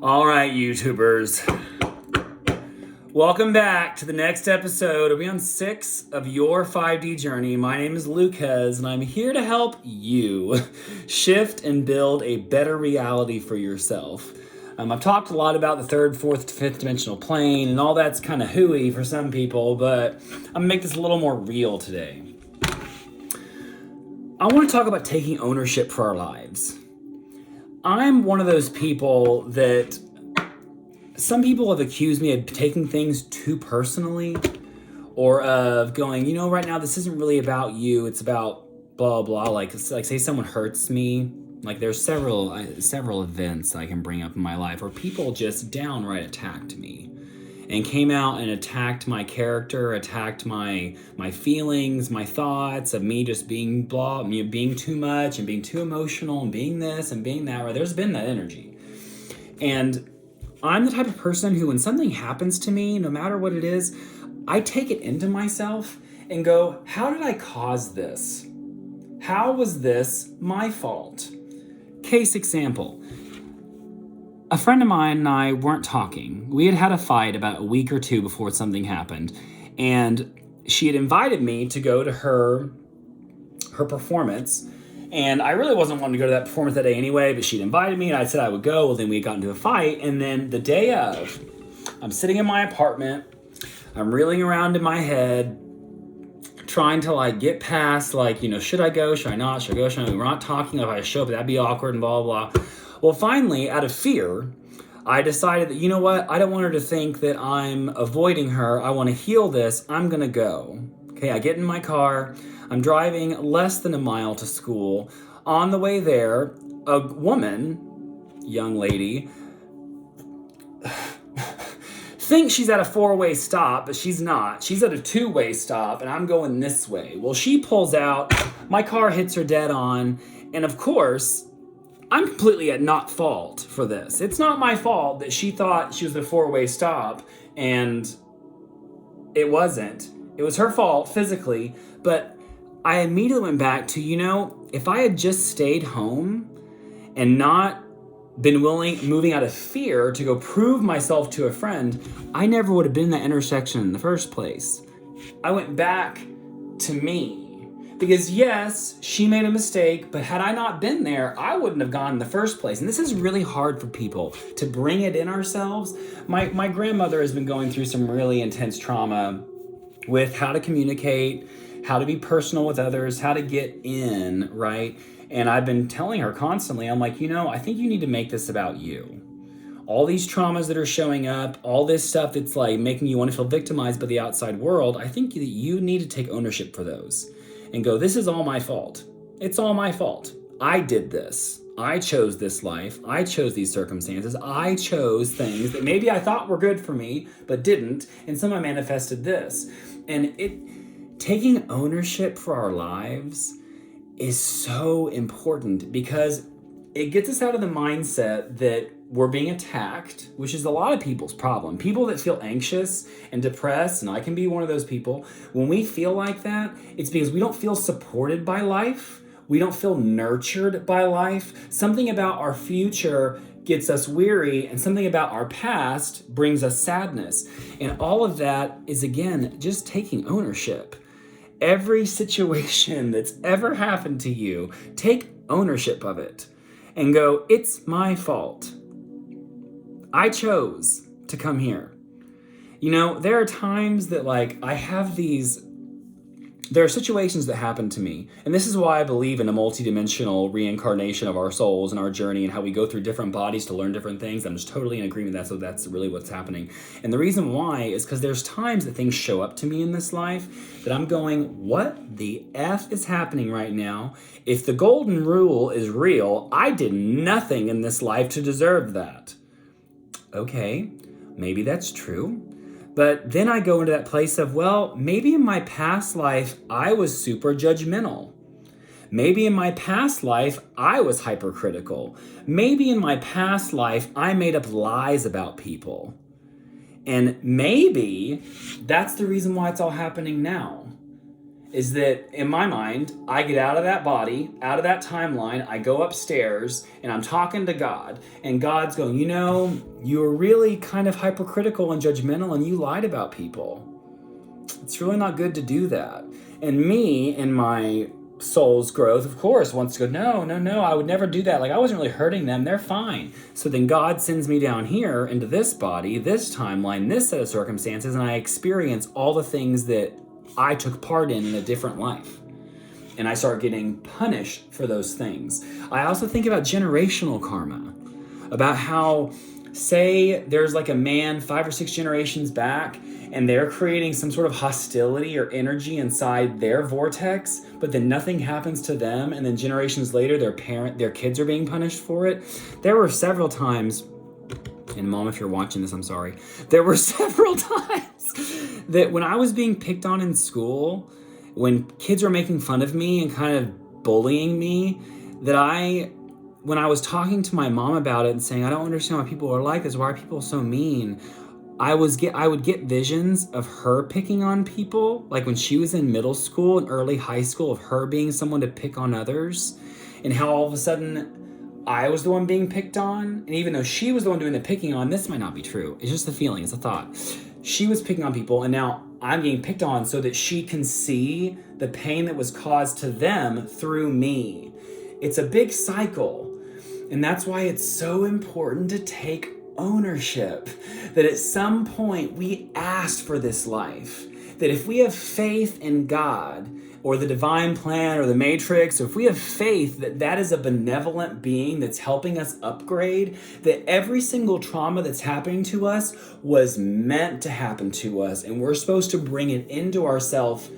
All right, YouTubers. Welcome back to the next episode. Are we on 6 of your 5D journey? My name is Lucas, and I'm here to help you shift and build a better reality for yourself. I've talked a lot about the 3rd, 4th, 5th dimensional plane, and all that's kind of hooey for some people, but I'm gonna make this a little more real today. I want to talk about taking ownership for our lives. I'm one of those people that some people have accused me of taking things too personally, or of going, right now this isn't really about you, it's about blah blah. Like say someone hurts me. Like there's several events I can bring up in my life where people just downright attacked me and came out and attacked my character, attacked my feelings, my thoughts of me just being being too much and being too emotional and being this and being that. Right? There's been that energy. And I'm the type of person who, when something happens to me, no matter what it is, I take it into myself and go, how did I cause this? How was this my fault? Case example. A friend of mine and I weren't talking. We had a fight about a week or two before something happened, and she had invited me to go to her performance, and I really wasn't wanting to go to that performance that day anyway, but she'd invited me, and I said I would go. Well, then we got into a fight, and then the day of, I'm sitting in my apartment, I'm reeling around in my head, trying to get past, should I go, should I not, should I go, should I not? We're not talking. If I show up, that'd be awkward and blah, blah, blah. Well, finally, out of fear, I decided that, I don't want her to think that I'm avoiding her. I want to heal this. I'm going to go. Okay, I get in my car. I'm driving less than a mile to school. On the way there, a young lady, thinks she's at a 4-way stop, but she's not. She's at a 2-way stop, and I'm going this way. Well, she pulls out. My car hits her dead on, and of course, I'm completely at not fault for this. It's not my fault that she thought she was at a 4-way stop, and it wasn't. It was her fault physically, but I immediately went back to, if I had just stayed home and not been moving out of fear to go prove myself to a friend, I never would have been in that intersection in the first place. I went back to me. Because yes, she made a mistake, but had I not been there, I wouldn't have gone in the first place. And this is really hard for people to bring it in ourselves. My grandmother has been going through some really intense trauma with how to communicate, how to be personal with others, how to get in, right? And I've been telling her constantly, I'm like, I think you need to make this about you. All these traumas that are showing up, all this stuff that's making you want to feel victimized by the outside world, I think that you need to take ownership for those. And go, this is all my fault. It's all my fault. I did this. I chose this life. I chose these circumstances. I chose things that maybe I thought were good for me, but didn't. And somehow manifested this. And taking ownership for our lives is so important because it gets us out of the mindset that we're being attacked, which is a lot of people's problem. People that feel anxious and depressed, and I can be one of those people, when we feel like that, it's because we don't feel supported by life. We don't feel nurtured by life. Something about our future gets us weary, and something about our past brings us sadness. And all of that is, again, just taking ownership. Every situation that's ever happened to you, take ownership of it and go, it's my fault. I chose to come here. There are times that there are situations that happen to me. And this is why I believe in a multidimensional reincarnation of our souls and our journey and how we go through different bodies to learn different things. I'm just totally in agreement with that. So that's really what's happening. And the reason why is because there's times that things show up to me in this life that I'm going, what the F is happening right now? If the golden rule is real, I did nothing in this life to deserve that. Okay, maybe that's true. But then I go into that place of, maybe in my past life, I was super judgmental. Maybe in my past life, I was hypercritical. Maybe in my past life, I made up lies about people. And maybe that's the reason why it's all happening now. is that in my mind, I get out of that body, out of that timeline, I go upstairs and I'm talking to God, and God's going, you were really kind of hypercritical and judgmental and you lied about people. It's really not good to do that. And me, in my soul's growth, of course, wants to go, no, I would never do that. Like, I wasn't really hurting them. They're fine. So then God sends me down here into this body, this timeline, this set of circumstances, and I experience all the things that I took part in a different life. And I start getting punished for those things. I also think about generational karma, about how, say there's like a man 5 or 6 generations back, and they're creating some sort of hostility or energy inside their vortex, but then nothing happens to them, and then generations later their kids are being punished for it. There were several times, and Mom, if you're watching this, I'm sorry. There were several times that when I was being picked on in school, when kids were making fun of me and kind of bullying me, when I was talking to my mom about it and saying, I don't understand why people are like this, why are people so mean? I would get visions of her picking on people, like when she was in middle school and early high school, of her being someone to pick on others, and how all of a sudden I was the one being picked on. And even though she was the one doing the picking on, this might not be true. It's just a feeling, it's a thought. She was picking on people, and now I'm getting picked on so that she can see the pain that was caused to them through me. It's a big cycle. And that's why it's so important to take ownership, that at some point we asked for this life, that if we have faith in God or the divine plan or the matrix, or if we have faith that that is a benevolent being that's helping us upgrade, that every single trauma that's happening to us was meant to happen to us, and we're supposed to bring it into ourselves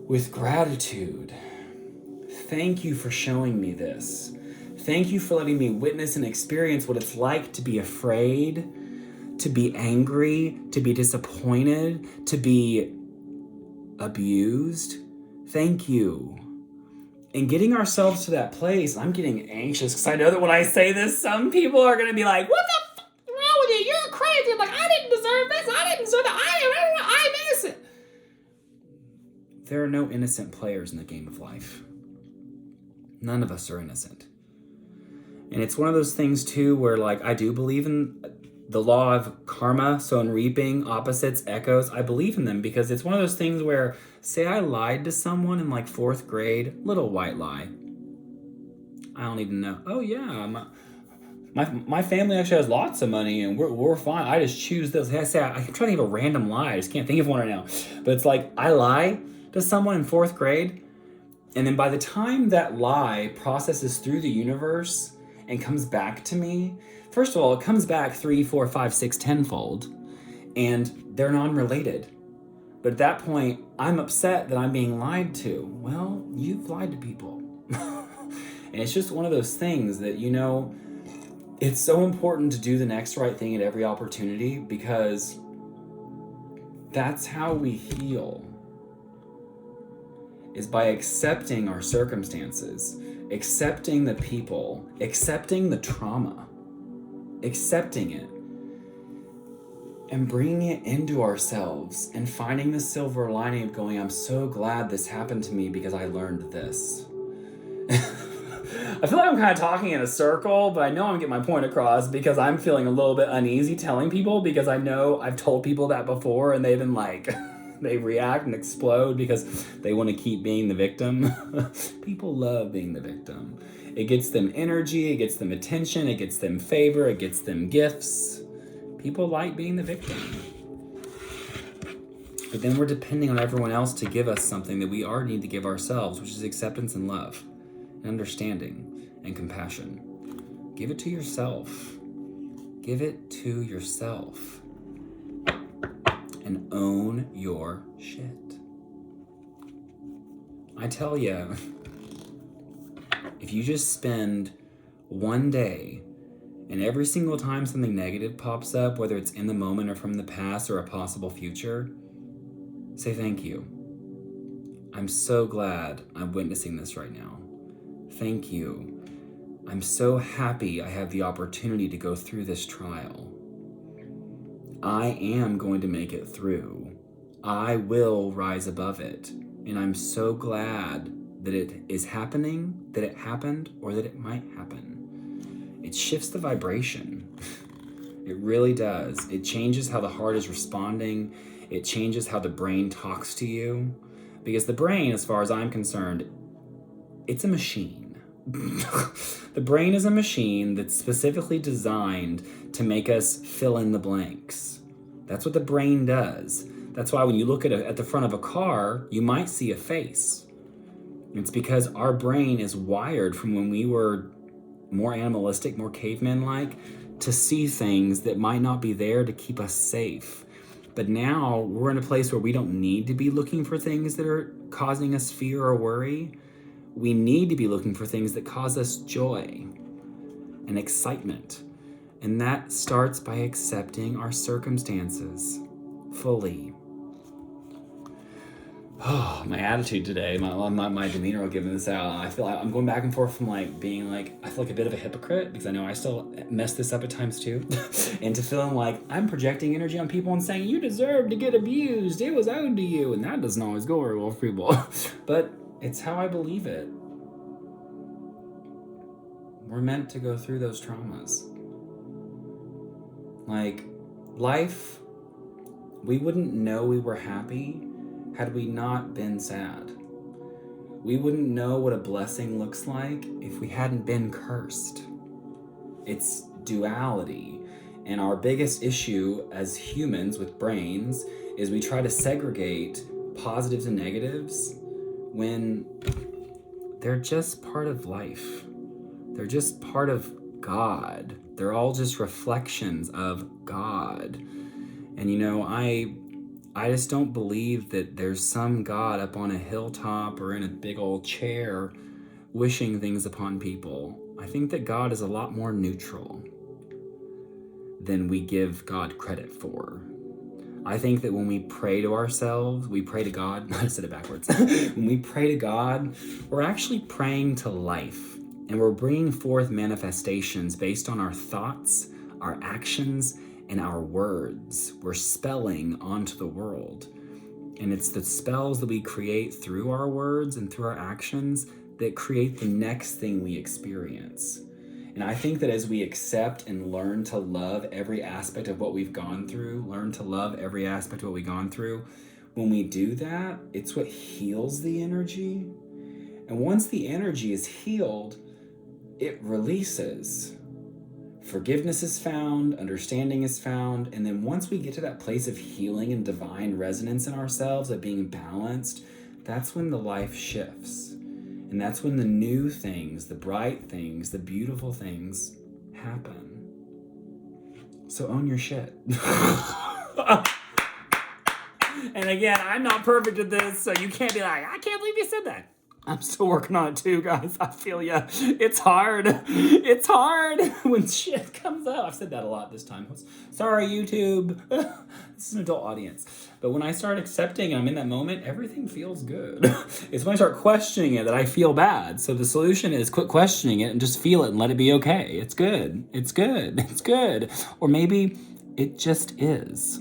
with gratitude. Thank you for showing me this. Thank you for letting me witness and experience what it's like to be afraid, to be angry, to be disappointed, to be abused. Thank you. And getting ourselves to that place, I'm getting anxious because I know that when I say this, some people are going to be like, what the fuck is wrong with you? You're crazy. I'm like, I didn't deserve this. I didn't deserve that. I'm innocent. There are no innocent players in the game of life. None of us are innocent. And it's one of those things too where, like, I do believe in the law of karma, so in reaping opposites echoes. I believe in them because it's one of those things where, say I lied to someone in like 4th grade, little white lie. I don't even know. Oh yeah, my family actually has lots of money and we're fine. I just choose this. I'm trying to think of a random lie. I just can't think of one right now. But it's like I lie to someone in 4th grade, and then by the time that lie processes through the universe and comes back to me, first of all, it comes back 3, 4, 5, 6, 10-fold, and they're non-related. But at that point, I'm upset that I'm being lied to. Well, you've lied to people. And it's just one of those things that, it's so important to do the next right thing at every opportunity, because that's how we heal, is by accepting our circumstances, accepting the people, accepting the trauma, accepting it, and bringing it into ourselves and finding the silver lining of going, I'm so glad this happened to me because I learned this. I feel like I'm kind of talking in a circle, but I know I'm getting my point across because I'm feeling a little bit uneasy telling people, because I know I've told people that before and they've been like, they react and explode because they want to keep being the victim. People love being the victim. It gets them energy, it gets them attention, it gets them favor, it gets them gifts. People like being the victim. But then we're depending on everyone else to give us something that we already need to give ourselves, which is acceptance and love, and understanding and compassion. Give it to yourself. Give it to yourself. And own your shit. I tell you, if you just spend one day, and every single time something negative pops up, whether it's in the moment or from the past or a possible future, say thank you. I'm so glad I'm witnessing this right now. Thank you. I'm so happy I have the opportunity to go through this trial. I am going to make it through. I will rise above it, And I'm so glad that it is happening, that it happened, or that it might happen. It shifts the vibration. It really does. It changes how the heart is responding. It changes how the brain talks to you. Because the brain, as far as I'm concerned, it's a machine. The brain is a machine that's specifically designed to make us fill in the blanks. That's what the brain does. That's why when you look at the front of a car, you might see a face. It's because our brain is wired from when we were more animalistic, more caveman-like, to see things that might not be there to keep us safe. But now we're in a place where we don't need to be looking for things that are causing us fear or worry. We need to be looking for things that cause us joy and excitement. And that starts by accepting our circumstances fully. Oh, my attitude today, my demeanor while giving this out, I feel like I'm going back and forth from like being like, I feel like a bit of a hypocrite because I know I still mess this up at times too. And to feeling like I'm projecting energy on people and saying, you deserve to get abused, it was owed to you. And that doesn't always go very well for people. But it's how I believe it. We're meant to go through those traumas. Like, life, we wouldn't know we were happy had we not been sad. We wouldn't know what a blessing looks like if we hadn't been cursed. It's duality. And our biggest issue as humans with brains is we try to segregate positives and negatives when they're just part of life. They're just part of God. They're all just reflections of God. And you know, I just don't believe that there's some God up on a hilltop or in a big old chair wishing things upon people. I think that God is a lot more neutral than we give God credit for. I think that when we pray to ourselves, we pray to God, I said it backwards. When we pray to God, we're actually praying to life, and we're bringing forth manifestations based on our thoughts, our actions, and our words. We're spelling onto the world. And it's the spells that we create through our words and through our actions that create the next thing we experience. And I think that as we accept and learn to love every aspect of what we've gone through, learn to love every aspect of what we've gone through, when we do that, it's what heals the energy. And once the energy is healed, it releases. Forgiveness is found, understanding is found, and then once we get to that place of healing and divine resonance in ourselves, of being balanced, that's when the life shifts. And that's when the new things, the bright things, the beautiful things happen. So own your shit. And again, I'm not perfect at this, so you can't be like, I can't believe you said that. I'm still working on it too, guys. I feel ya. It's hard. It's hard when shit comes up. I've said that a lot this time. Sorry, YouTube. This is an adult audience. But when I start accepting and I'm in that moment, everything feels good. It's when I start questioning it that I feel bad. So the solution is quit questioning it and just feel it and let it be okay. It's good. It's good. It's good. Or maybe it just is.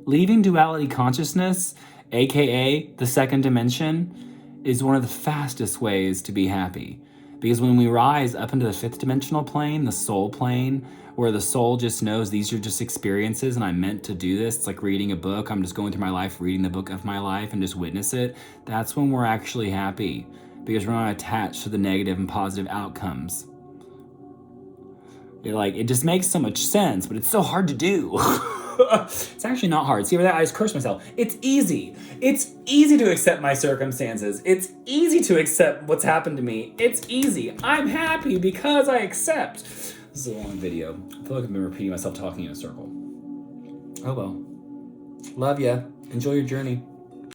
Leaving duality consciousness, aka the second dimension, is one of the fastest ways to be happy. Because when we rise up into the fifth dimensional plane, the soul plane, where the soul just knows these are just experiences and I'm meant to do this, it's like reading a book. I'm just going through my life, reading the book of my life and just witness it. That's when we're actually happy because we're not attached to the negative and positive outcomes. It just makes so much sense, but it's so hard to do. It's actually not hard. See, with that, I just curse myself. It's easy. It's easy to accept my circumstances. It's easy to accept what's happened to me. It's easy. I'm happy because I accept. This is a long video. I feel like I've been repeating myself talking in a circle. Oh well. Love ya. Enjoy your journey.